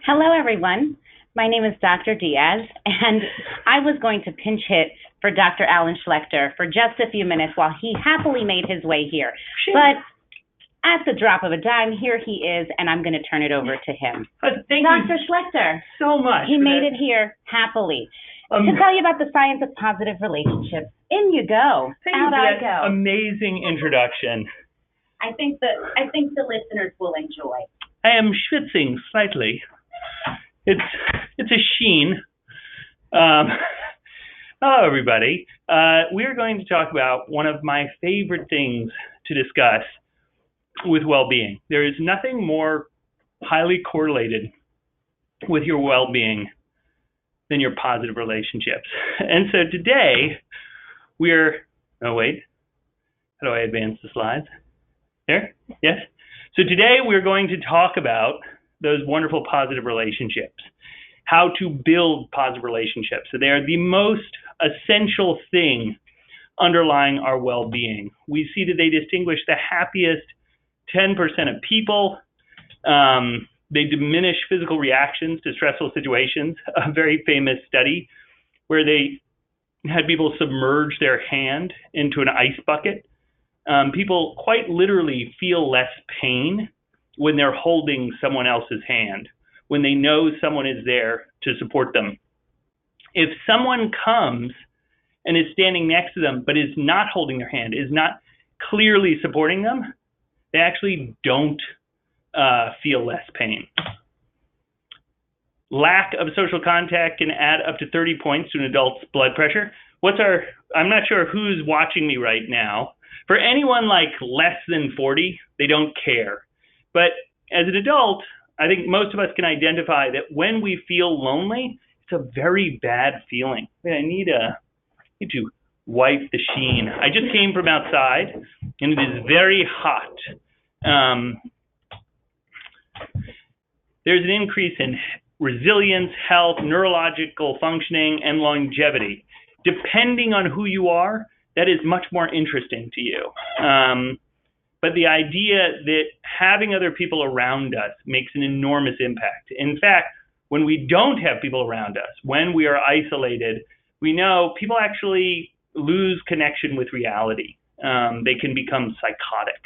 Hello, everyone. My name is Dr. Diaz, and I was going to pinch hit for Dr. Alan Schlechter for just a few minutes while he happily made his way here. Sure. But at the drop of a dime, here he is, and I'm going to turn it over to him. Thank Dr. you Schlechter. so much. He made it here happily. To tell you about the science of positive relationships. In you go. Out I go. Amazing introduction. I think the listeners will enjoy. I am schwitzing slightly. It's a sheen. Hello, everybody. We are going to talk about one of my favorite things to discuss with well-being. There is nothing more highly correlated with your well-being than your positive relationships. And so today how do I advance the slides? There? Yes? So today we're going to talk about those wonderful positive relationships, how to build positive relationships. So they are the most essential thing underlying our well-being. We see that they distinguish the happiest 10% of people. They diminish physical reactions to stressful situations. A very famous study where they had people submerge their hand into an ice bucket. People quite literally feel less pain when they're holding someone else's hand, when they know someone is there to support them. If someone comes and is standing next to them but is not holding their hand, is not clearly supporting them, they actually don't feel less pain. Lack of social contact can add up to 30 points to an adult's blood pressure. I'm not sure who's watching me right now. For anyone like less than 40, they don't care. But as an adult, I think most of us can identify that when we feel lonely, it's a very bad feeling. I need to wipe the sheen. I just came from outside, and it is very hot. There's an increase in resilience, health, neurological functioning, and longevity. Depending on who you are, that is much more interesting to you. But the idea that having other people around us makes an enormous impact. In fact, when we don't have people around us, when we are isolated, we know people actually lose connection with reality. They can become psychotic.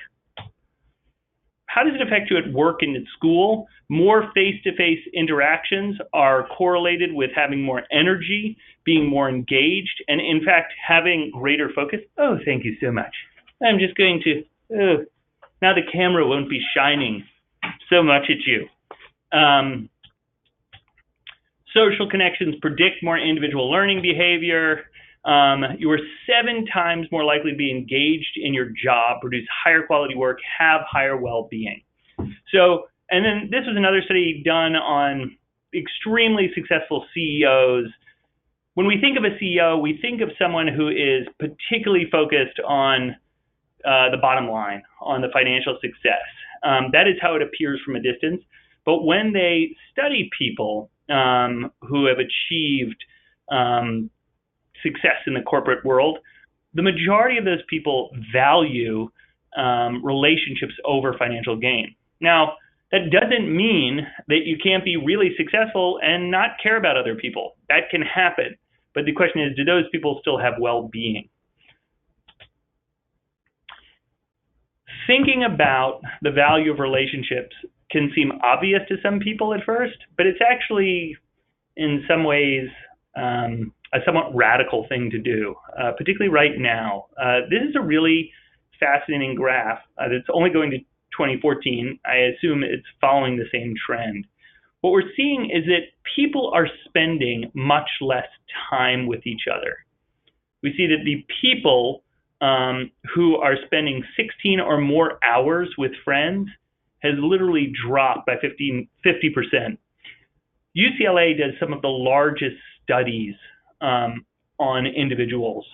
How does it affect you at work and at school? More face-to-face interactions are correlated with having more energy, being more engaged, and in fact, having greater focus. Oh, thank you so much. I'm just going to, now the camera won't be shining so much at you. Social connections predict more individual learning behavior. You are 7 times more likely to be engaged in your job, produce higher quality work, have higher well-being. So, and then this was another study done on extremely successful CEOs. When we think of a CEO, we think of someone who is particularly focused on the bottom line, on the financial success. That is how it appears from a distance. But when they study people who have achieved success in the corporate world, the majority of those people value relationships over financial gain. Now, that doesn't mean that you can't be really successful and not care about other people. That can happen. But the question is, do those people still have well-being? Thinking about the value of relationships can seem obvious to some people at first, but it's actually, in some ways, a somewhat radical thing to do, particularly right now. This is a really fascinating graph that's only going to 2014. I assume it's following the same trend. What we're seeing is that people are spending much less time with each other. We see that the people who are spending 16 or more hours with friends has literally dropped by 50%. UCLA does some of the largest studies on individuals.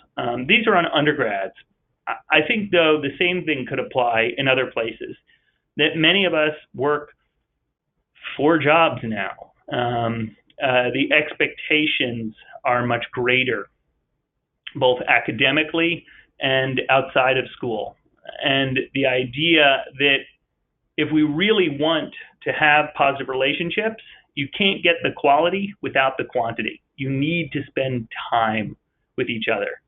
These are on undergrads. I think, though, the same thing could apply in other places, that many of us work 4 jobs now. The expectations are much greater, both academically and outside of school. And the idea that if we really want to have positive relationships, you can't get the quality without the quantity. You need to spend time with each other.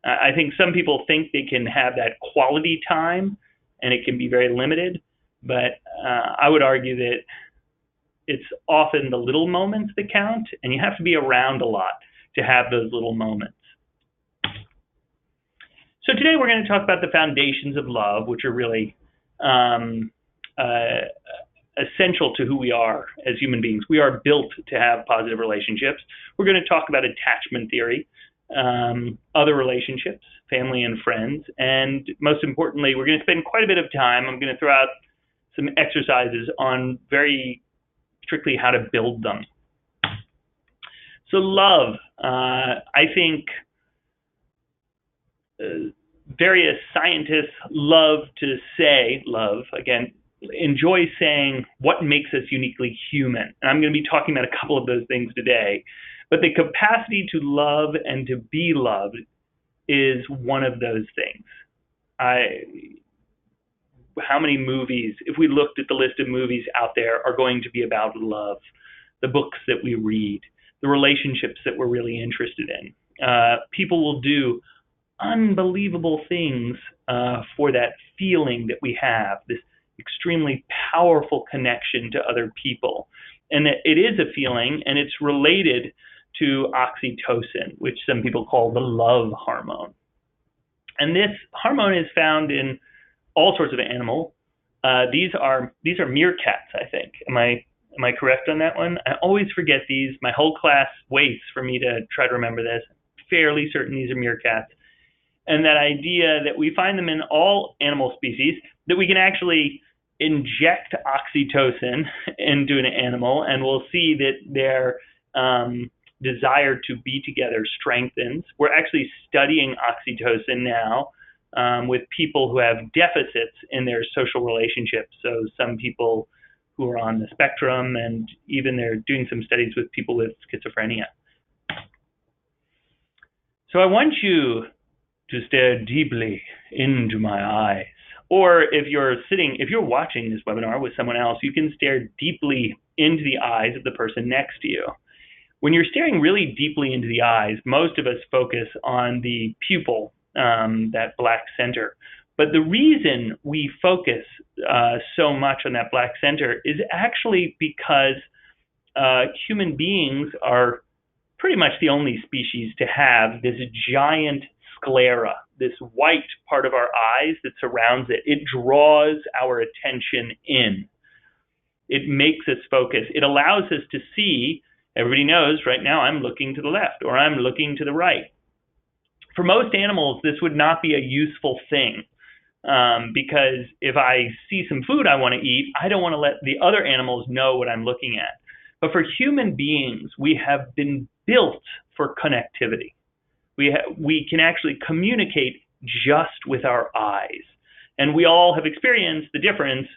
I think some people think they can have that quality time and it can be very limited, but I would argue that it's often the little moments that count, and you have to be around a lot to have those little moments. So today we're going to talk about the foundations of love, which are really essential to who we are as human beings. We are built to have positive relationships. We're going to talk about attachment theory, other relationships, family and friends, and most importantly, we're going to spend quite a bit of time. I'm going to throw out some exercises on very strictly how to build them. So love, I think various scientists love to say, enjoy saying what makes us uniquely human. And I'm going to be talking about a couple of those things today. But the capacity to love and to be loved is one of those things. How many movies, if we looked at the list of movies out there, are going to be about love? The books that we read, the relationships that we're really interested in. People will do unbelievable things for that feeling that we have, this extremely powerful connection to other people. And that it is a feeling, and it's related to oxytocin, which some people call the love hormone. And this hormone is found in all sorts of animals. These are meerkats, I think. Am I correct on that one? I always forget these. My whole class waits for me to try to remember this. Fairly certain these are meerkats. And that idea that we find them in all animal species, that we can actually inject oxytocin into an animal, and we'll see that their desire to be together strengthens. We're actually studying oxytocin now with people who have deficits in their social relationships. So some people who are on the spectrum, and even they're doing some studies with people with schizophrenia. So I want you to stare deeply into my eyes. Or if you're watching this webinar with someone else, you can stare deeply into the eyes of the person next to you. When you're staring really deeply into the eyes, most of us focus on the pupil, that black center. But the reason we focus so much on that black center is actually because human beings are pretty much the only species to have this giant sclera, this white part of our eyes that surrounds it. It draws our attention in. It makes us focus. It allows us to see. Everybody knows right now I'm looking to the left or I'm looking to the right. For most animals, this would not be a useful thing because if I see some food I want to eat, I don't want to let the other animals know what I'm looking at. But for human beings, we have been built for connectivity. We can actually communicate just with our eyes. And we all have experienced the difference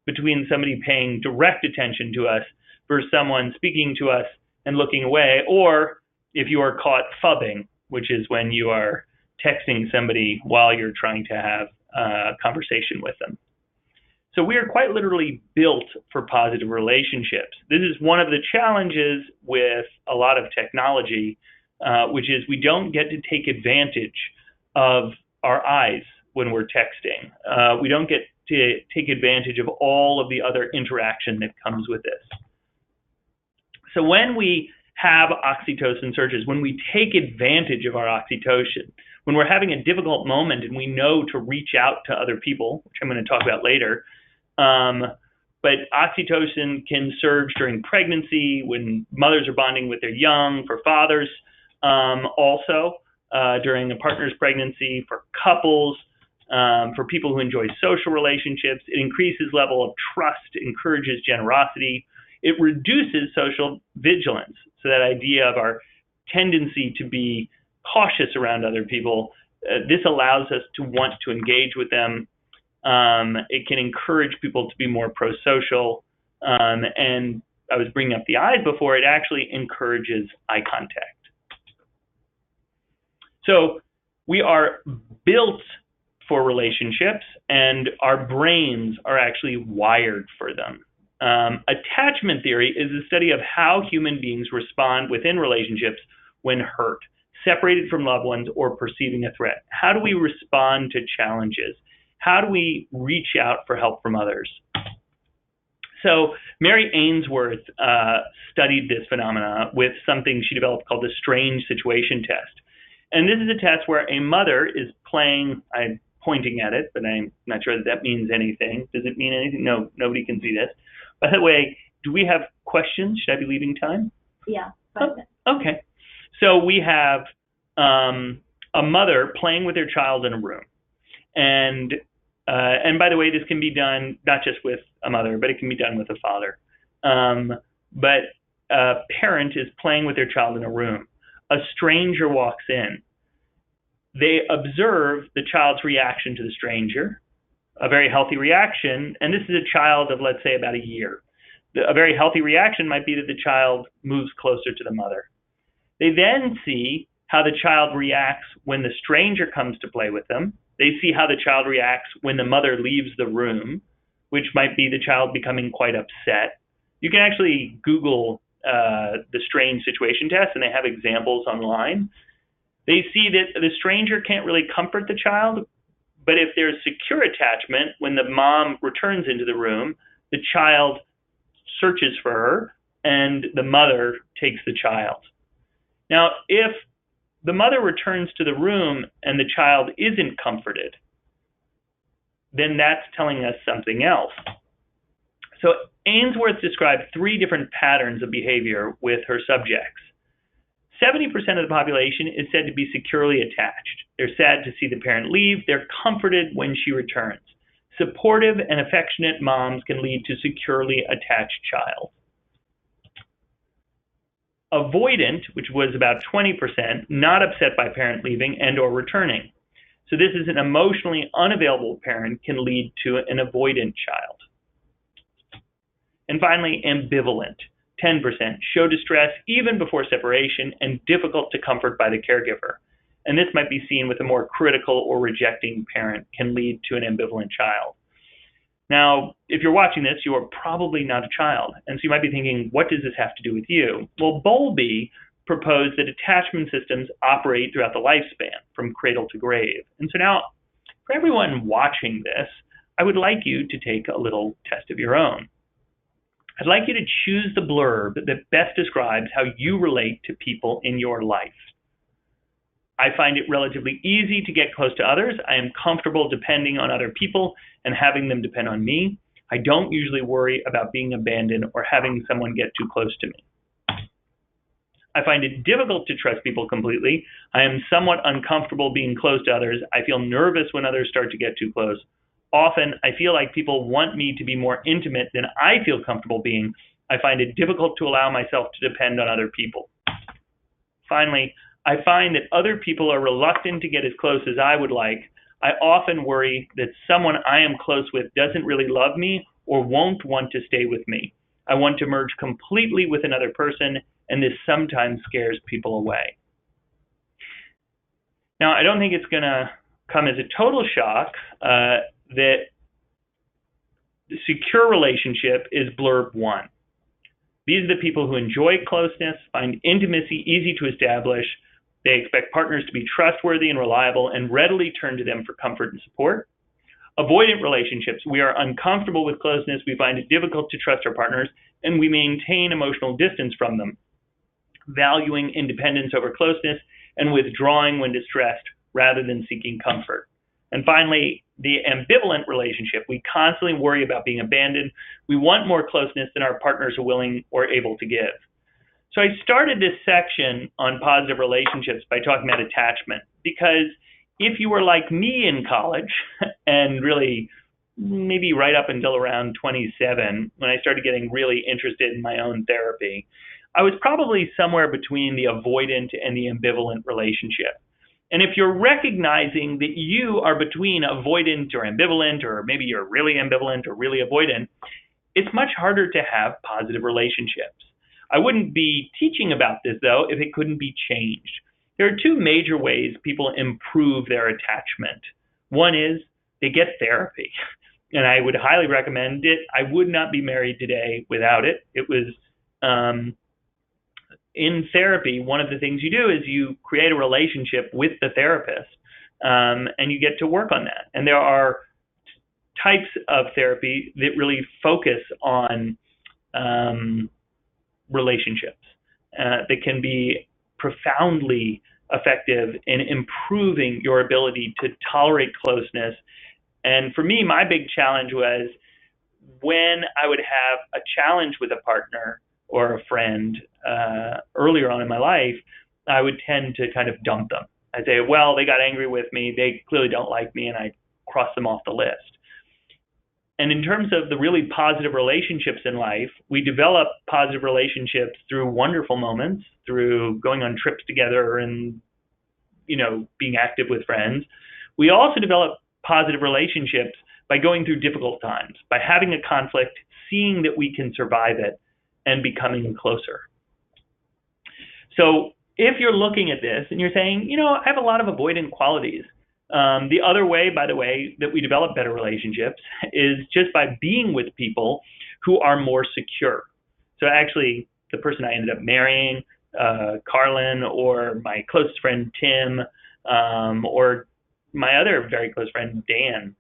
between somebody paying direct attention to us versus someone speaking to us and looking away, or if you are caught phubbing, which is when you are texting somebody while you're trying to have a conversation with them. So we are quite literally built for positive relationships. This is one of the challenges with a lot of technology, which is we don't get to take advantage of our eyes when we're texting. We don't get to take advantage of all of the other interaction that comes with this. So when we have oxytocin surges, when we take advantage of our oxytocin, when we're having a difficult moment and we know to reach out to other people, which I'm going to talk about later, but oxytocin can surge during pregnancy, when mothers are bonding with their young, for fathers, also during a partner's pregnancy, for couples, for people who enjoy social relationships. It increases level of trust, encourages generosity. It reduces social vigilance. So that idea of our tendency to be cautious around other people, this allows us to want to engage with them. It can encourage people to be more pro-social. And I was bringing up the eyes before, it actually encourages eye contact. So we are built for relationships, and our brains are actually wired for them. Attachment theory is the study of how human beings respond within relationships when hurt, separated from loved ones, or perceiving a threat. How do we respond to challenges? How do we reach out for help from others? So Mary Ainsworth studied this phenomena with something she developed called the strange situation test. And this is a test where a mother is playing, I'm pointing at it, but I'm not sure that means anything. Does it mean anything? No, nobody can see this. By the way, do we have questions? Should I be leaving time? Yeah. Okay. So we have a mother playing with their child in a room. And by the way, this can be done not just with a mother, but it can be done with a father. But a parent is playing with their child in a room. A stranger walks in. They observe the child's reaction to the stranger, a very healthy reaction, and this is a child of, let's say, about a year. A very healthy reaction might be that the child moves closer to the mother. They then see how the child reacts when the stranger comes to play with them. They see how the child reacts when the mother leaves the room, which might be the child becoming quite upset. You can actually Google the strange situation test, and they have examples online. They see that the stranger can't really comfort the child, but if there's secure attachment, when the mom returns into the room, the child searches for her, and the mother takes the child. Now, if the mother returns to the room and the child isn't comforted, then that's telling us something else. So Ainsworth described 3 different patterns of behavior with her subjects. 70% of the population is said to be securely attached. They're sad to see the parent leave. They're comforted when she returns. Supportive and affectionate moms can lead to securely attached child. Avoidant, which was about 20%, not upset by parent leaving and or returning. So this is an emotionally unavailable parent, can lead to an avoidant child. And finally, ambivalent, 10%, show distress even before separation and difficult to comfort by the caregiver. And this might be seen with a more critical or rejecting parent, can lead to an ambivalent child. Now, if you're watching this, you are probably not a child. And so you might be thinking, what does this have to do with you? Well, Bowlby proposed that attachment systems operate throughout the lifespan, from cradle to grave. And so now, for everyone watching this, I would like you to take a little test of your own. I'd like you to choose the blurb that best describes how you relate to people in your life. I find it relatively easy to get close to others. I am comfortable depending on other people and having them depend on me. I don't usually worry about being abandoned or having someone get too close to me. I find it difficult to trust people completely. I am somewhat uncomfortable being close to others. I feel nervous when others start to get too close. Often, I feel like people want me to be more intimate than I feel comfortable being. I find it difficult to allow myself to depend on other people. Finally, I find that other people are reluctant to get as close as I would like. I often worry that someone I am close with doesn't really love me or won't want to stay with me. I want to merge completely with another person, and this sometimes scares people away. Now, I don't think it's going to come as a total shock that the secure relationship is blurb 1. These are the people who enjoy closeness, find intimacy easy to establish. They expect partners to be trustworthy and reliable and readily turn to them for comfort and support. Avoidant relationships, we are uncomfortable with closeness, we find it difficult to trust our partners, and we maintain emotional distance from them, valuing independence over closeness and withdrawing when distressed rather than seeking comfort. And finally, the ambivalent relationship, we constantly worry about being abandoned. We want more closeness than our partners are willing or able to give. So I started this section on positive relationships by talking about attachment, because if you were like me in college, and really maybe right up until around 27, when I started getting really interested in my own therapy, I was probably somewhere between the avoidant and the ambivalent relationship. And if you're recognizing that you are between avoidant or ambivalent, or maybe you're really ambivalent or really avoidant, it's much harder to have positive relationships. I wouldn't be teaching about this, though, if it couldn't be changed. There are 2 major ways people improve their attachment. One is they get therapy. and I would highly recommend it. I would not be married today without it. It was in therapy, one of the things you do is you create a relationship with the therapist, and you get to work on that. And there are types of therapy that really focus on relationships that can be profoundly effective in improving your ability to tolerate closeness. And for me, my big challenge was when I would have a challenge with a partner or a friend earlier on in my life, I would tend to kind of dump them. I'd say, well, they got angry with me, they clearly don't like me, and I'd cross them off the list. And in terms of the really positive relationships in life, we develop positive relationships through wonderful moments, through going on trips together and, being active with friends. We also develop positive relationships by going through difficult times, by having a conflict, seeing that we can survive it, and becoming closer. So if you're looking at this and you're saying, I have a lot of avoidant qualities, the other way, by the way, that we develop better relationships is just by being with people who are more secure. So actually, the person I ended up marrying, Carlin, or my closest friend, Tim, or my other very close friend, Dan,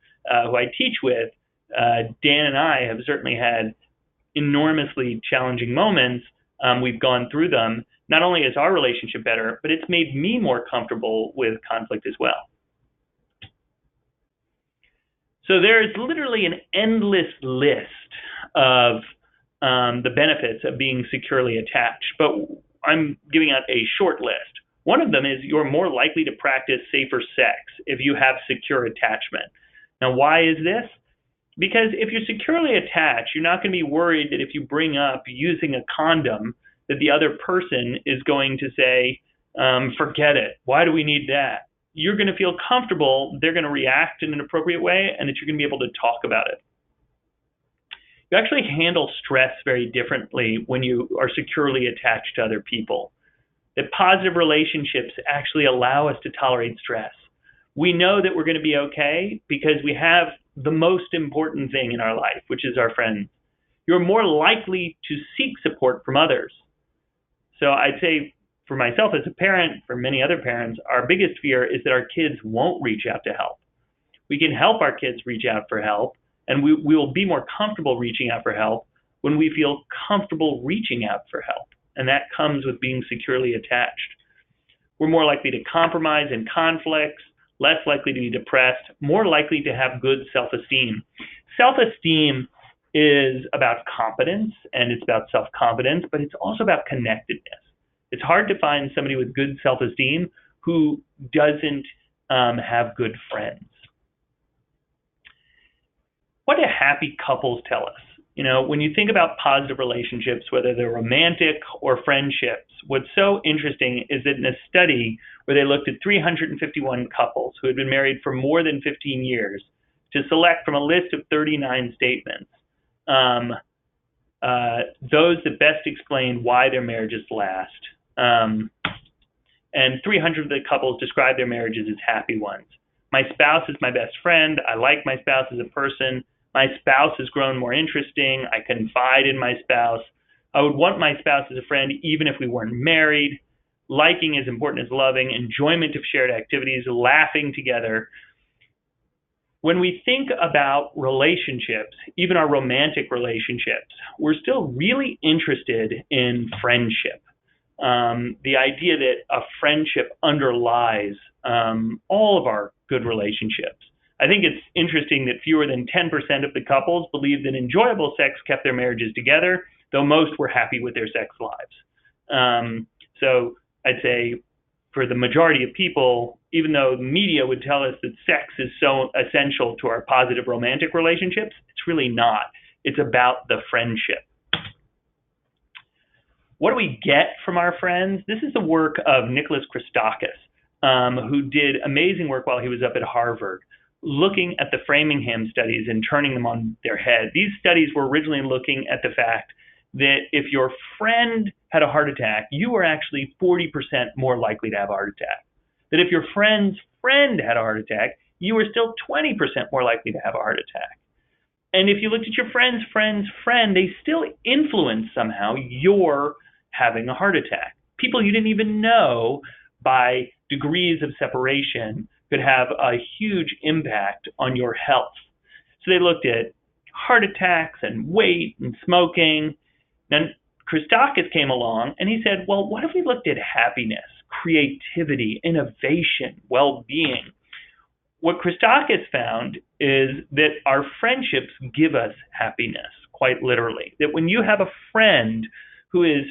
who I teach with, Dan and I have certainly had enormously challenging moments. We've gone through them. Not only is our relationship better, but it's made me more comfortable with conflict as well. So there's literally an endless list of the benefits of being securely attached, but I'm giving out a short list. One of them is you're more likely to practice safer sex if you have secure attachment. Now, why is this? Because if you're securely attached, you're not going to be worried that if you bring up using a condom, that the other person is going to say, forget it. Why do we need that? You're going to feel comfortable, they're going to react in an appropriate way, and that you're going to be able to talk about it. You actually handle stress very differently when you are securely attached to other people. That positive relationships actually allow us to tolerate stress. We know that we're going to be okay because we have the most important thing in our life, which is our friends. You're more likely to seek support from others. So I'd say, for myself as a parent, for many other parents, our biggest fear is that our kids won't reach out to help. We can help our kids reach out for help, and we will be more comfortable reaching out for help when we feel comfortable reaching out for help. And that comes with being securely attached. We're more likely to compromise in conflicts, less likely to be depressed, more likely to have good self-esteem. Self-esteem is about competence and it's about self-confidence, but it's also about connectedness. It's hard to find somebody with good self-esteem who doesn't have good friends. What do happy couples tell us? When you think about positive relationships, whether they're romantic or friendships, what's so interesting is that in a study where they looked at 351 couples who had been married for more than 15 years to select from a list of 39 statements, those that best explain why their marriages last. And 300 of the couples describe their marriages as happy ones. My spouse is my best friend. I like my spouse as a person. My spouse has grown more interesting. I confide in my spouse. I would want my spouse as a friend even if we weren't married. Liking is important as loving. Enjoyment of shared activities, laughing together. When we think about relationships, even our romantic relationships, we're still really interested in friendship. The idea that a friendship underlies all of our good relationships. I think it's interesting that fewer than 10% of the couples believe that enjoyable sex kept their marriages together, though most were happy with their sex lives. So I'd say for the majority of people, even though the media would tell us that sex is so essential to our positive romantic relationships, it's really not. It's about the friendship. What do we get from our friends? This is the work of Nicholas Christakis, who did amazing work while he was up at Harvard, looking at the Framingham studies and turning them on their head. These studies were originally looking at the fact that if your friend had a heart attack, you were actually 40% more likely to have a heart attack. That if your friend's friend had a heart attack, you were still 20% more likely to have a heart attack. And if you looked at your friend's friend, they still influence somehow your having a heart attack. People you didn't even know by degrees of separation could have a huge impact on your health. So they looked at heart attacks and weight and smoking. Then Christakis came along and he said, well, what if we looked at happiness, creativity, innovation, well-being? What Christakis found is that our friendships give us happiness, quite literally. That when you have a friend who is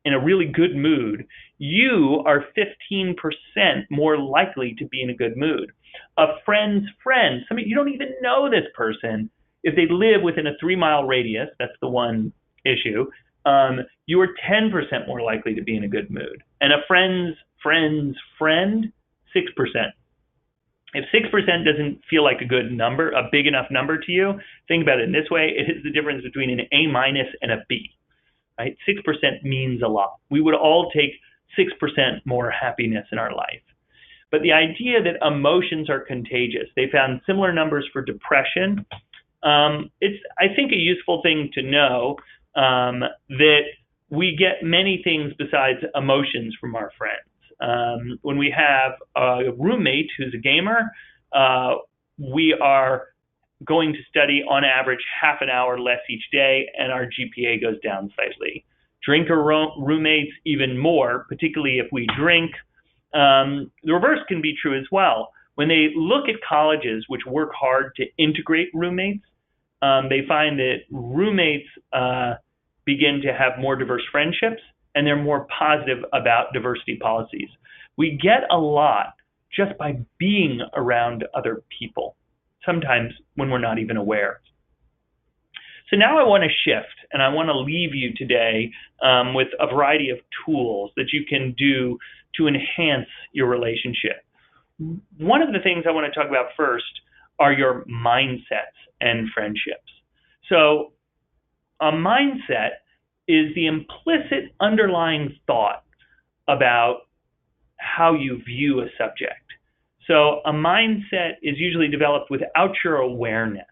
in a really good mood, you are 15% more likely to be in a good mood. A friend's friend, you don't even know this person, if they live within a 3-mile radius, that's the one issue, you are 10% more likely to be in a good mood. And a friend's friend's friend, 6%. If 6% doesn't feel like a good number, a big enough number to you, think about it in this way. It is the difference between an A- and a B, right? 6% means a lot. We would all take 6% more happiness in our life. But the idea that emotions are contagious, they found similar numbers for depression. It's, I think, a useful thing to know that we get many things besides emotions from our friends. When we have a roommate who's a gamer, we are going to study on average half an hour less each day, and our GPA goes down slightly. Drinker roommates even more, particularly if we drink. The reverse can be true as well. When they look at colleges which work hard to integrate roommates, they find that roommates begin to have more diverse friendships, and they're more positive about diversity policies. We get a lot just by being around other people, sometimes when we're not even aware. So now I want to shift, and I want to leave you today with a variety of tools that you can do to enhance your relationship. One of the things I want to talk about first are your mindsets and friendships. So a mindset is the implicit underlying thought about how you view a subject. So a mindset is usually developed without your awareness.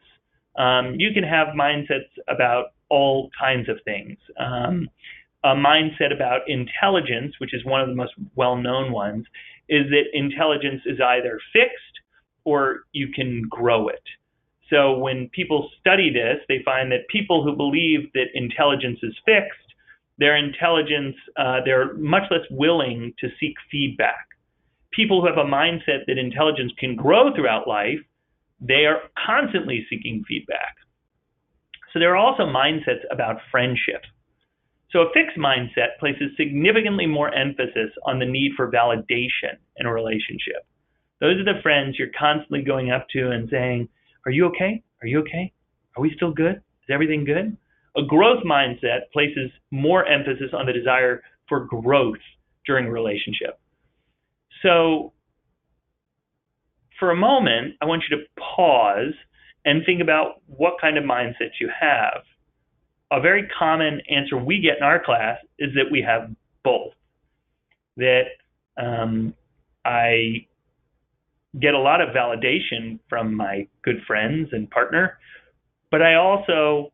You can have mindsets about all kinds of things. A mindset about intelligence, which is one of the most well-known ones, is that intelligence is either fixed or you can grow it. So when people study this, they find that people who believe that intelligence is fixed, their intelligence, they're much less willing to seek feedback. People who have a mindset that intelligence can grow throughout life, they are constantly seeking feedback. So there are also mindsets about friendship. So a fixed mindset places significantly more emphasis on the need for validation in a relationship. Those are the friends you're constantly going up to and saying, are you okay? Are you okay? Are we still good? Is everything good? A growth mindset places more emphasis on the desire for growth during a relationship. So for a moment, I want you to pause and think about what kind of mindset you have. A very common answer we get in our class is that we have both. That I get a lot of validation from my good friends and partner, but I also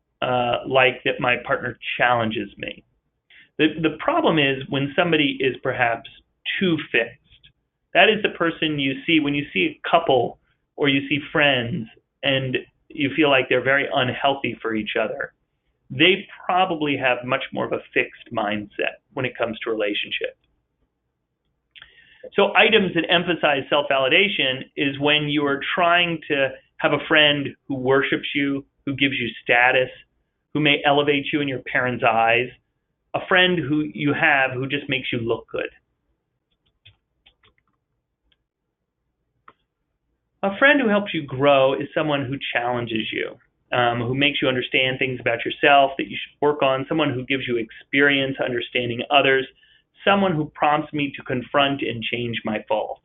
like that my partner challenges me. The problem is when somebody is perhaps too fixed. That is the person you see when you see a couple or you see friends and you feel like they're very unhealthy for each other. They probably have much more of a fixed mindset when it comes to relationships. So items that emphasize self-validation is when you are trying to have a friend who worships you, who gives you status, who may elevate you in your parents' eyes, a friend who you have who just makes you look good. A friend who helps you grow is someone who challenges you, who makes you understand things about yourself that you should work on, someone who gives you experience understanding others, someone who prompts me to confront and change my faults.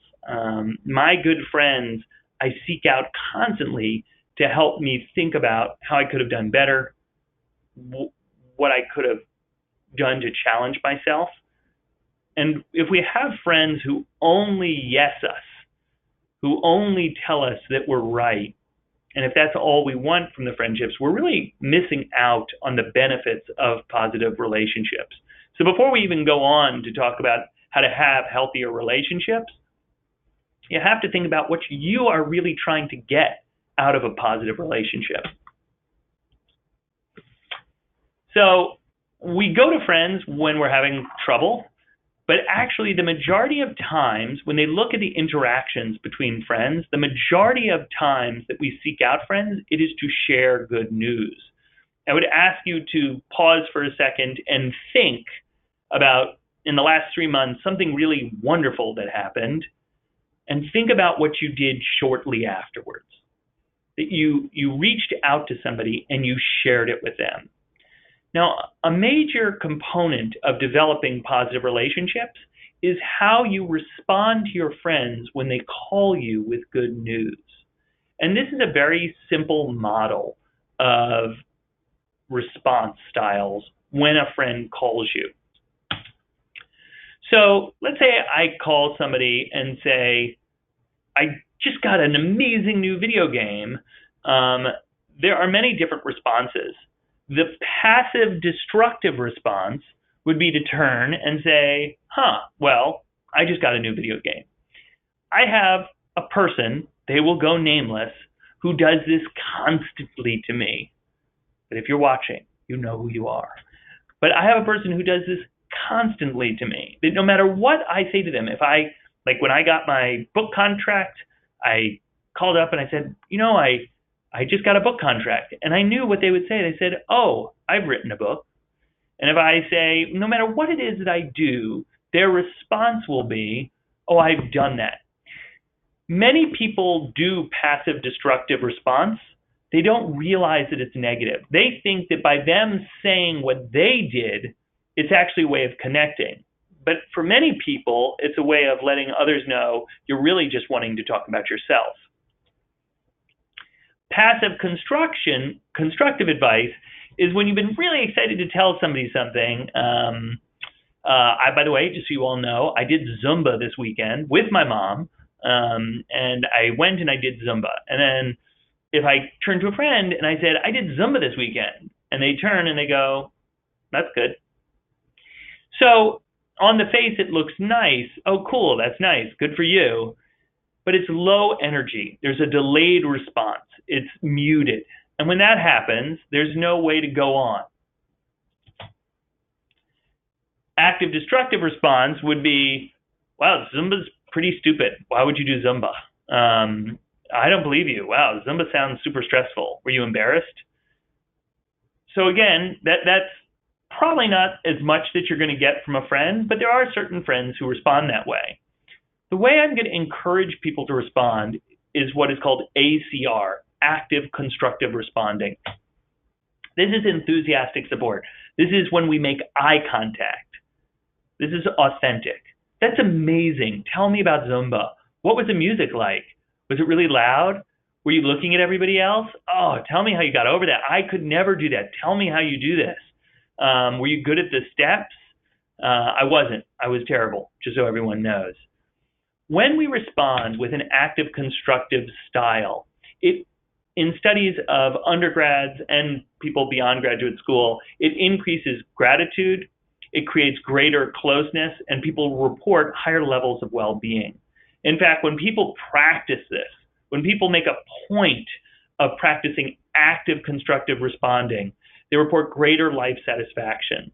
My good friends, I seek out constantly to help me think about how I could have done better, what I could have done to challenge myself. And if we have friends who only yes us, who only tell us that we're right, and if that's all we want from the friendships, we're really missing out on the benefits of positive relationships. So before we even go on to talk about how to have healthier relationships, you have to think about what you are really trying to get out of a positive relationship. So we go to friends when we're having trouble, but actually the majority of times when they look at the interactions between friends, the majority of times that we seek out friends, it is to share good news. I would ask you to pause for a second and think about, in the last 3 months, something really wonderful that happened, and think about what you did shortly afterwards. That you reached out to somebody and you shared it with them. Now, a major component of developing positive relationships is how you respond to your friends when they call you with good news. And this is a very simple model of response styles when a friend calls you. So let's say I call somebody and say, I just got an amazing new video game. There are many different responses. The passive destructive response would be to turn and say, well, I just got a new video game. I have a person, they will go nameless, who does this constantly to me. But if you're watching, you know who you are. But I have a person who does this constantly to me. That no matter what I say to them, like when I got my book contract, I called up and I said, I just got a book contract. And I knew what they would say. They said, oh, I've written a book. And if I say, no matter what it is that I do, their response will be, oh, I've done that. Many people do passive destructive response. They don't realize that it's negative. They think that by them saying what they did, it's actually a way of connecting. But for many people, it's a way of letting others know you're really just wanting to talk about yourself. Passive constructive advice is when you've been really excited to tell somebody something. By the way, just so you all know, I did Zumba this weekend with my mom, and I went and I did Zumba. And then if I turn to a friend and I said, I did Zumba this weekend, and they turn and they go, that's good. So on the face, it looks nice. Oh, cool, that's nice. Good for you. But it's low energy. There's a delayed response. It's muted. And when that happens, there's no way to go on. Active destructive response would be, wow, Zumba's pretty stupid. Why would you do Zumba? I don't believe you. Wow, Zumba sounds super stressful. Were you embarrassed? So again, that's probably not as much that you're going to get from a friend, but there are certain friends who respond that way. The way I'm going to encourage people to respond is what is called ACR, active constructive responding. This is enthusiastic support. This is when we make eye contact. This is authentic. That's amazing. Tell me about Zumba. What was the music like? Was it really loud? Were you looking at everybody else? Oh, tell me how you got over that. I could never do that. Tell me how you do this. Were you good at the steps? I wasn't. I was terrible, just so everyone knows. When we respond with an active constructive style, in studies of undergrads and people beyond graduate school, it increases gratitude, it creates greater closeness, and people report higher levels of well-being. In fact, when people practice this, when people make a point of practicing active constructive responding, they report greater life satisfaction.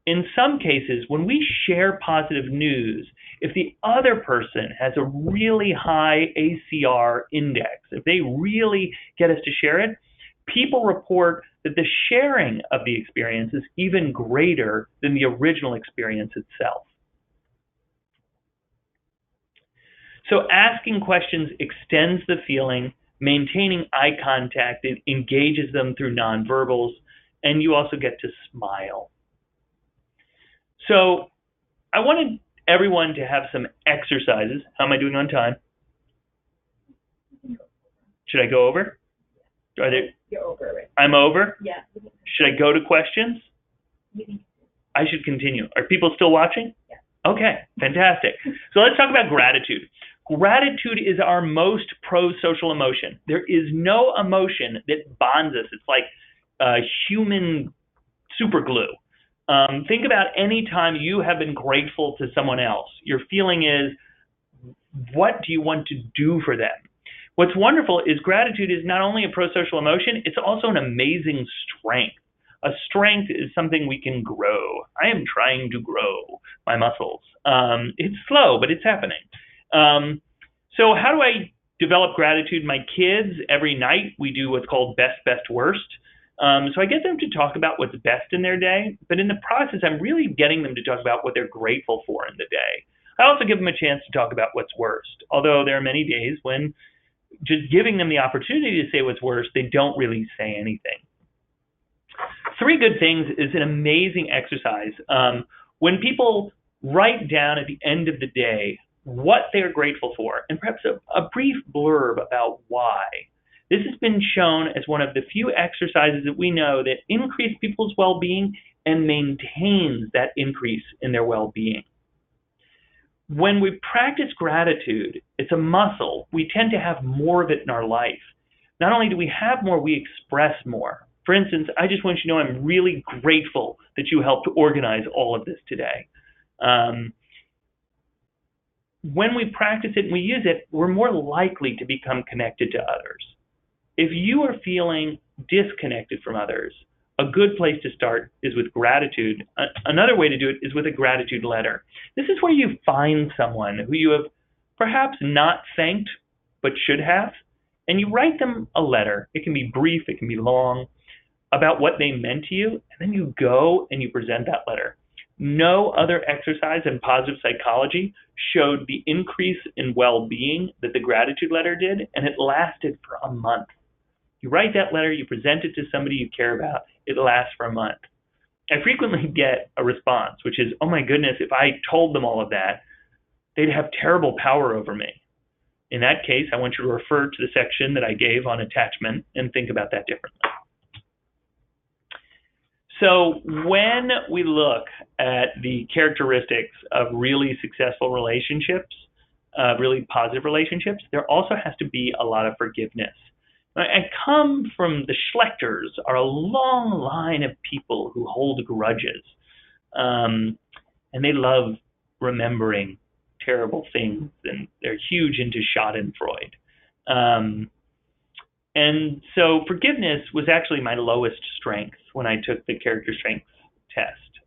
In some cases, when we share positive news, if the other person has a really high ACR index, if they really get us to share it, people report that the sharing of the experience is even greater than the original experience itself. So asking questions extends the feeling, maintaining eye contact, it engages them through nonverbals, and you also get to smile. So I wanted everyone to have some exercises. How am I doing on time? Should I go over? You're over, right? I'm over? Yeah. Should I go to questions? I should continue. Are people still watching? Yeah. Okay, fantastic. So let's talk about gratitude. Gratitude is our most pro-social emotion. There is no emotion that bonds us. It's like human super glue. Think about any time you have been grateful to someone else. Your feeling is, what do you want to do for them? What's wonderful is gratitude is not only a pro-social emotion, it's also an amazing strength. A strength is something we can grow. I am trying to grow my muscles. It's slow, but it's happening. So how do I develop gratitude? My kids, every night, we do what's called best, best, worst. So I get them to talk about what's best in their day, but in the process, I'm really getting them to talk about what they're grateful for in the day. I also give them a chance to talk about what's worst, although there are many days when just giving them the opportunity to say what's worst, they don't really say anything. 3 good things is an amazing exercise. When people write down at the end of the day what they're grateful for, and perhaps a brief blurb about why. This has been shown as one of the few exercises that we know that increase people's well-being and maintains that increase in their well-being. When we practice gratitude, it's a muscle. We tend to have more of it in our life. Not only do we have more, we express more. For instance, I just want you to know I'm really grateful that you helped organize all of this today. When we practice it and we use it, we're more likely to become connected to others. If you are feeling disconnected from others, a good place to start is with gratitude. Another way to do it is with a gratitude letter. This is where you find someone who you have perhaps not thanked but should have, and you write them a letter. It can be brief, it can be long, about what they meant to you, and then you go and you present that letter. No other exercise in positive psychology showed the increase in well-being that the gratitude letter did, and it lasted for a month. You write that letter, you present it to somebody you care about, it lasts for a month. I frequently get a response, which is, oh my goodness, if I told them all of that, they'd have terrible power over me. In that case, I want you to refer to the section that I gave on attachment and think about that differently. So when we look at the characteristics of really successful relationships, really positive relationships, there also has to be a lot of forgiveness. I come from the Schlechters, are a long line of people who hold grudges, and they love remembering terrible things, and they're huge into Schadenfreude. And so forgiveness was actually my lowest strength when I took the character strength test,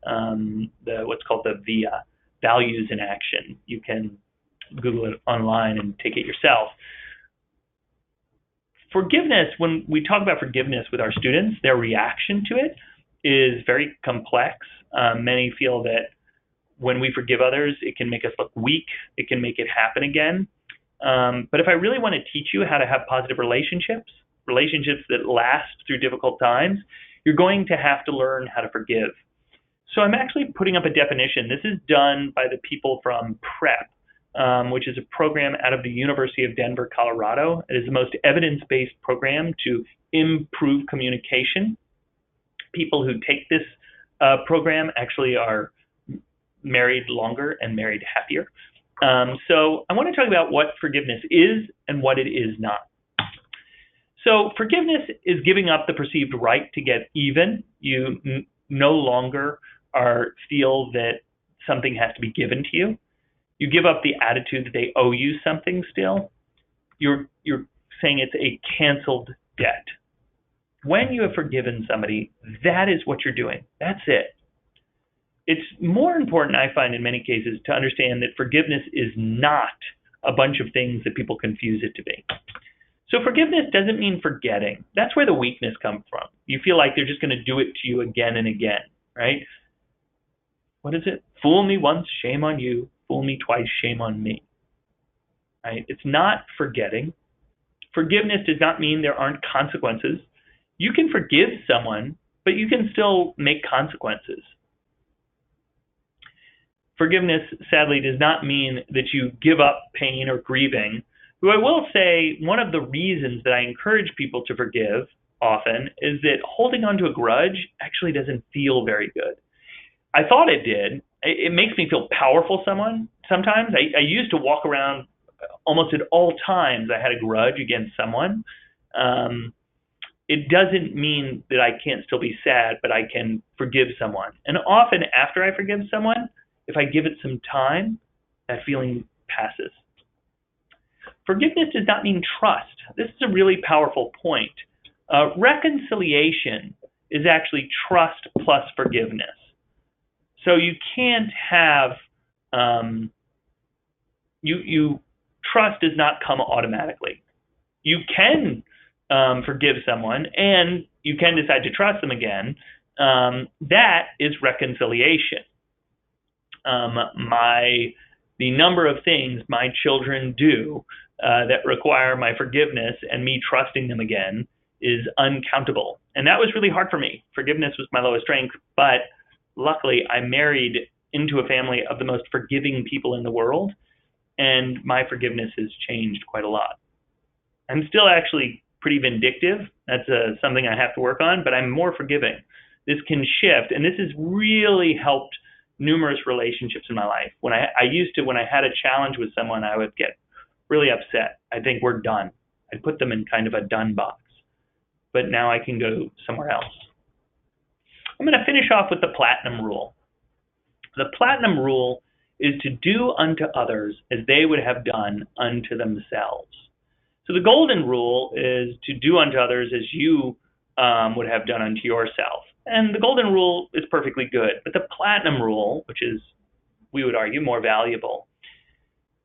what's called the VIA, Values in Action. You can Google it online and take it yourself. Forgiveness, when we talk about forgiveness with our students, their reaction to it is very complex. Many feel that when we forgive others, it can make us look weak. It can make it happen again. But if I really want to teach you how to have positive relationships that last through difficult times, you're going to have to learn how to forgive. So I'm actually putting up a definition. This is done by the people from PrEP, which is a program out of the University of Denver, Colorado. It is the most evidence-based program to improve communication. People who take this program actually are married longer and married happier. So I want to talk about what forgiveness is and what it is not. So forgiveness is giving up the perceived right to get even. You no longer feel that something has to be given to you. You give up the attitude that they owe you something still. You're saying it's a canceled debt. When you have forgiven somebody, that is what you're doing. That's it. It's more important, I find in many cases, to understand that forgiveness is not a bunch of things that people confuse it to be. So forgiveness doesn't mean forgetting. That's where the weakness comes from. You feel like they're just going to do it to you again and again, right? What is it? Fool me once, shame on you. Fool me twice, shame on me. Right? It's not forgetting. Forgiveness does not mean there aren't consequences. You can forgive someone, but you can still make consequences. Forgiveness, sadly, does not mean that you give up pain or grieving. Though I will say one of the reasons that I encourage people to forgive often is that holding on to a grudge actually doesn't feel very good. I thought it did. It makes me feel powerful sometimes. I used to walk around almost at all times I had a grudge against someone, it doesn't mean that I can't still be sad, but I can forgive someone. And often after I forgive someone, if I give it some time, that feeling passes. Forgiveness does not mean trust. This is a really powerful point. Reconciliation is actually trust plus forgiveness. So you can't have, trust does not come automatically. You can forgive someone and you can decide to trust them again. That is reconciliation. The number of things my children do that require my forgiveness and me trusting them again is uncountable. And that was really hard for me. Forgiveness was my lowest strength, but luckily I married into a family of the most forgiving people in the world, and my forgiveness has changed quite a lot. I'm still actually pretty vindictive. That's something I have to work on, but I'm more forgiving. This can shift, and this has really helped numerous relationships in my life. When I had a challenge with someone, I would get really upset. I think we're done. I'd put them in kind of a done box. But now I can go somewhere else. I'm going to finish off with the platinum rule. The platinum rule is to do unto others as they would have done unto themselves. So the golden rule is to do unto others as you would have done unto yourself. And the golden rule is perfectly good. But the platinum rule, which is, we would argue, more valuable,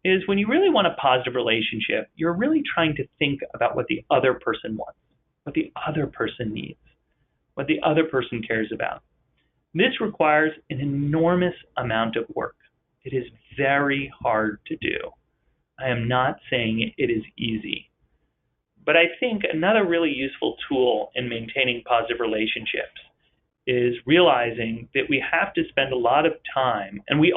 is when you really want a positive relationship, you're really trying to think about what the other person wants, what the other person needs, what the other person cares about. This requires an enormous amount of work. It is very hard to do. I am not saying it is easy. But I think another really useful tool in maintaining positive relationships is realizing that we have to spend a lot of time, and we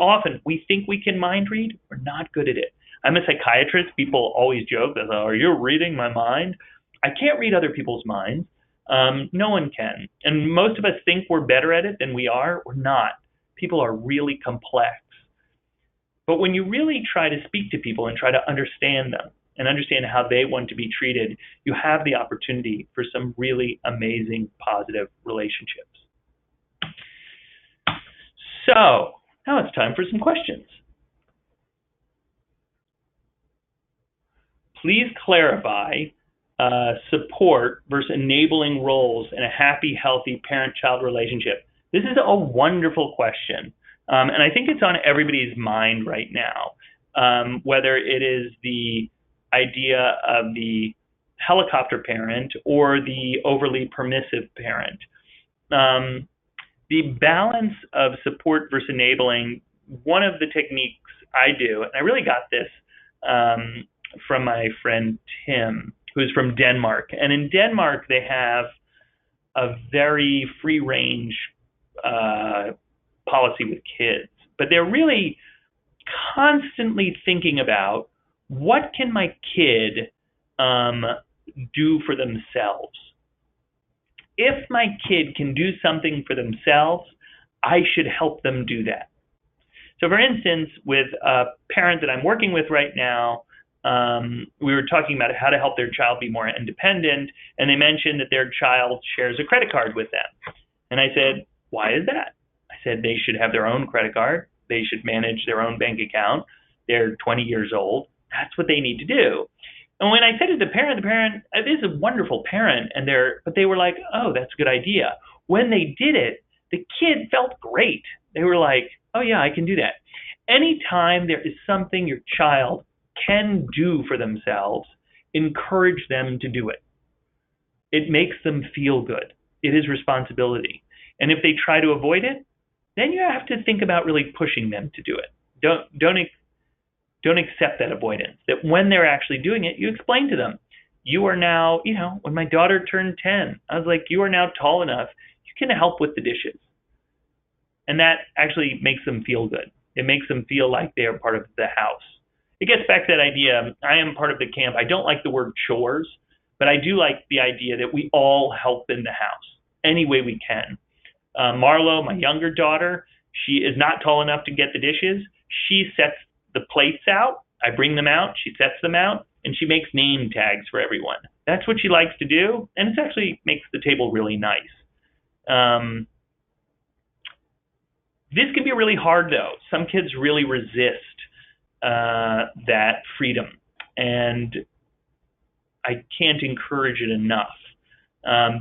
think we can mind read. We're not good at it. I'm a psychiatrist. People always joke that, oh, you're reading my mind. I can't read other people's minds. No one can. And most of us think we're better at it than we are. We're not. People are really complex. But when you really try to speak to people and try to understand them and understand how they want to be treated, you have the opportunity for some really amazing positive relationships. So now it's time for some questions. Please clarify support versus enabling roles in a happy, healthy parent-child relationship. This is a wonderful question. And I think it's on everybody's mind right now, whether it is the idea of the helicopter parent or the overly permissive parent. The balance of support versus enabling, one of the techniques I do, and I really got this from my friend Tim, who's from Denmark. And in Denmark, they have a very free-range policy with kids, but they're really constantly thinking about what can my kid do for themselves. If my kid can do something for themselves, I should help them do that. So for instance, with a parent that I'm working with right now, we were talking about how to help their child be more independent, and they mentioned that their child shares a credit card with them. And I said, why is that? I said they should have their own credit card. They should manage their own bank account. They're 20 years old. That's what they need to do. And when I said to the parent is a wonderful parent, but they were like, oh, that's a good idea. When they did it, the kid felt great. They were like, oh yeah, I can do that. Anytime there is something your child can do for themselves, encourage them to do it. It makes them feel good. It is responsibility. And if they try to avoid it, then you have to think about really pushing them to do it. Don't accept that avoidance. That when they're actually doing it, you explain to them, you are now, when my daughter turned 10, I was like, you are now tall enough, you can help with the dishes. And that actually makes them feel good. It makes them feel like they are part of the house. It gets back to that idea, I am part of the camp. I don't like the word chores, but I do like the idea that we all help in the house any way we can. Marlo, my younger daughter, she is not tall enough to get the dishes. She sets the plates out. I bring them out, she sets them out, and she makes name tags for everyone. That's what she likes to do, and it actually makes the table really nice. This can be really hard, though. Some kids really resist that freedom, and I can't encourage it enough.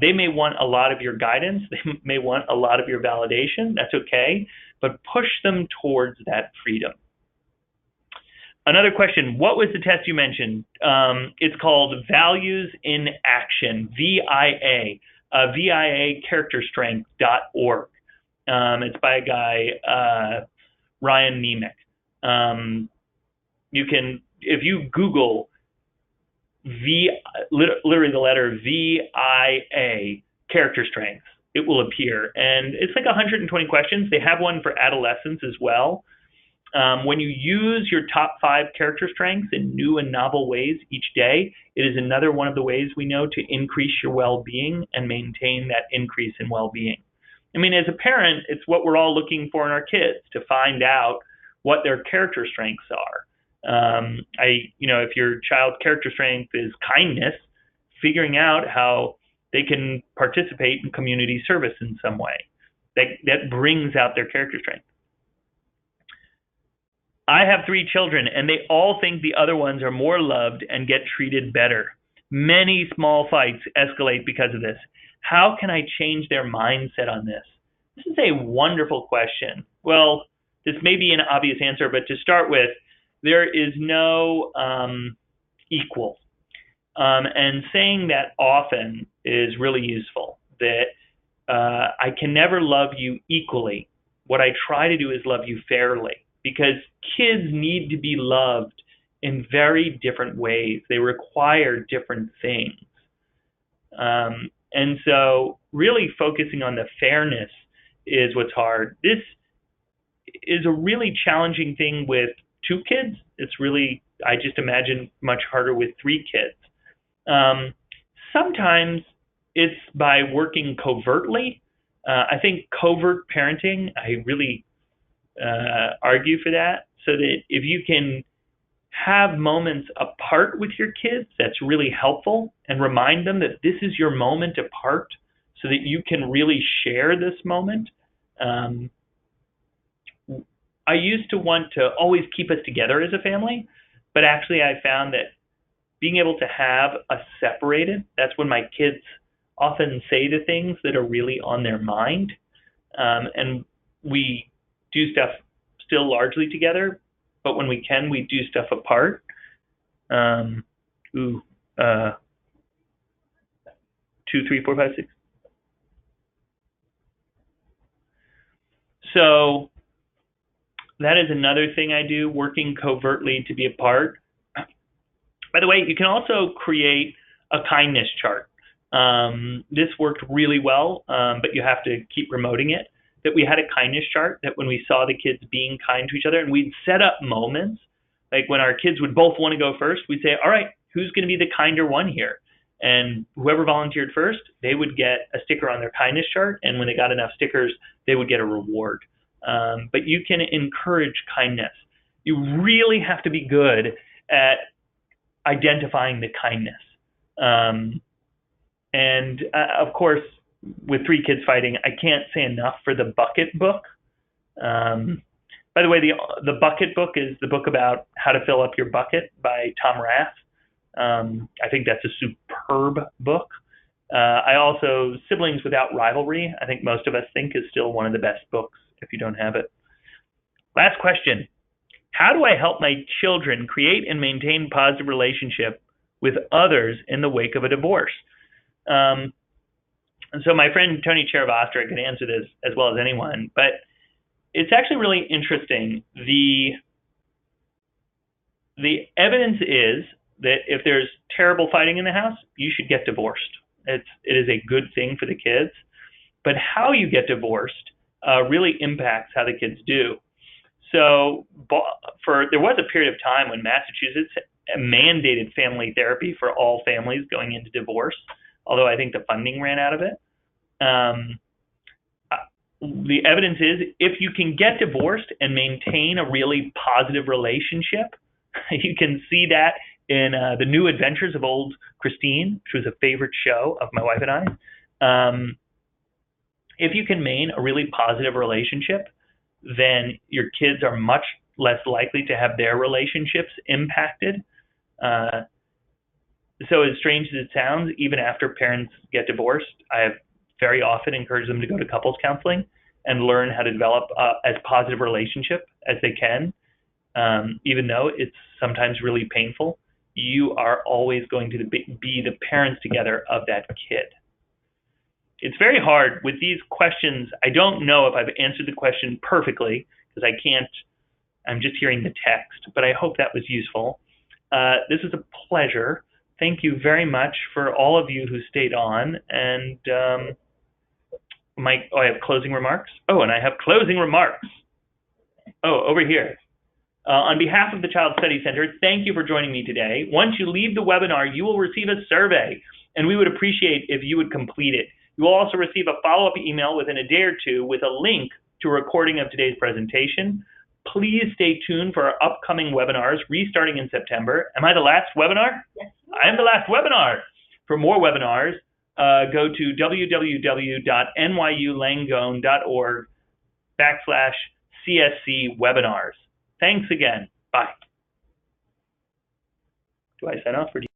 They may want a lot of your guidance. They may want a lot of your validation. That's okay, but push them towards that freedom. Another question, what was the test you mentioned? It's called Values in Action, VIA, viacharacterstrength.org. It's by a guy, Ryan Nemec. You can, if you Google literally the letter VIA, character strengths, it will appear. And it's like 120 questions. They have one for adolescents as well. When you use your top 5 character strengths in new and novel ways each day, it is another one of the ways we know to increase your well-being and maintain that increase in well-being. I mean, as a parent, it's what we're all looking for in our kids, to find out what their character strengths are. If your child's character strength is kindness, figuring out how they can participate in community service in some way, that brings out their character strength. I have 3 children, and they all think the other ones are more loved and get treated better. Many small fights escalate because of this. How can I change their mindset on this? This is a wonderful question. Well, this may be an obvious answer, but to start with, there is no equal. And saying that often is really useful, that I can never love you equally. What I try to do is love you fairly, because kids need to be loved in very different ways. They require different things. And so really focusing on the fairness is what's hard. This is a really challenging thing with 2 kids. It's really, I just imagine, much harder with 3 kids. Sometimes it's by working covertly. I think covert parenting, I really argue for that, so that if you can have moments apart with your kids, that's really helpful, and remind them that this is your moment apart so that you can really share this moment. I used to want to always keep us together as a family, but actually I found that being able to have us separated, that's when my kids often say the things that are really on their mind. And we do stuff still largely together, but when we can, we do stuff apart. 2, 3, 4, 5, 6. So that is another thing I do, working covertly to be apart. By the way, you can also create a kindness chart. This worked really well, but you have to keep promoting it. That we had a kindness chart, that when we saw the kids being kind to each other, and we'd set up moments, like when our kids would both want to go first, we'd say, all right, who's going to be the kinder one here? And whoever volunteered first, they would get a sticker on their kindness chart, and when they got enough stickers, they would get a reward. But you can encourage kindness. You really have to be good at identifying the kindness. Of course, with 3 kids fighting, I can't say enough for the bucket book. By the way, the bucket book is the book about how to fill up your bucket by Tom Rath. I think that's a superb book. I also, Siblings Without Rivalry, I think most of us think is still one of the best books if you don't have it. Last question. How do I help my children create and maintain positive relationship with others in the wake of a divorce? And so my friend Tony Cheravostra can answer this as well as anyone, but it's actually really interesting. The evidence is that if there's terrible fighting in the house, you should get divorced. It is a good thing for the kids, but how you get divorced really impacts how the kids do. So there was a period of time when Massachusetts mandated family therapy for all families going into divorce, although I think the funding ran out of it. The evidence is if you can get divorced and maintain a really positive relationship, You can see that in The New Adventures of Old Christine, which was a favorite show of my wife and I. If you can maintain a really positive relationship, then your kids are much less likely to have their relationships impacted. So as strange as it sounds, even after parents get divorced, I have very often encouraged them to go to couples counseling and learn how to develop as positive relationship as they can. Even though it's sometimes really painful, you are always going to be the parents together of that kid. It's very hard with these questions. I don't know if I've answered the question perfectly because I can't, I'm just hearing the text, but I hope that was useful. This is a pleasure. Thank you very much for all of you who stayed on. And I have closing remarks. Oh, and I have closing remarks. Oh, over here. On behalf of the Child Study Center, thank you for joining me today. Once you leave the webinar, you will receive a survey, and we would appreciate if you would complete it. You will also receive a follow-up email within a day or two with a link to a recording of today's presentation. Please stay tuned for our upcoming webinars restarting in September. Am I the last webinar? Yes. I am the last webinar. For more webinars, go to www.nylangone.org/CSC webinars. Thanks again. Bye. Do I sign off or do you?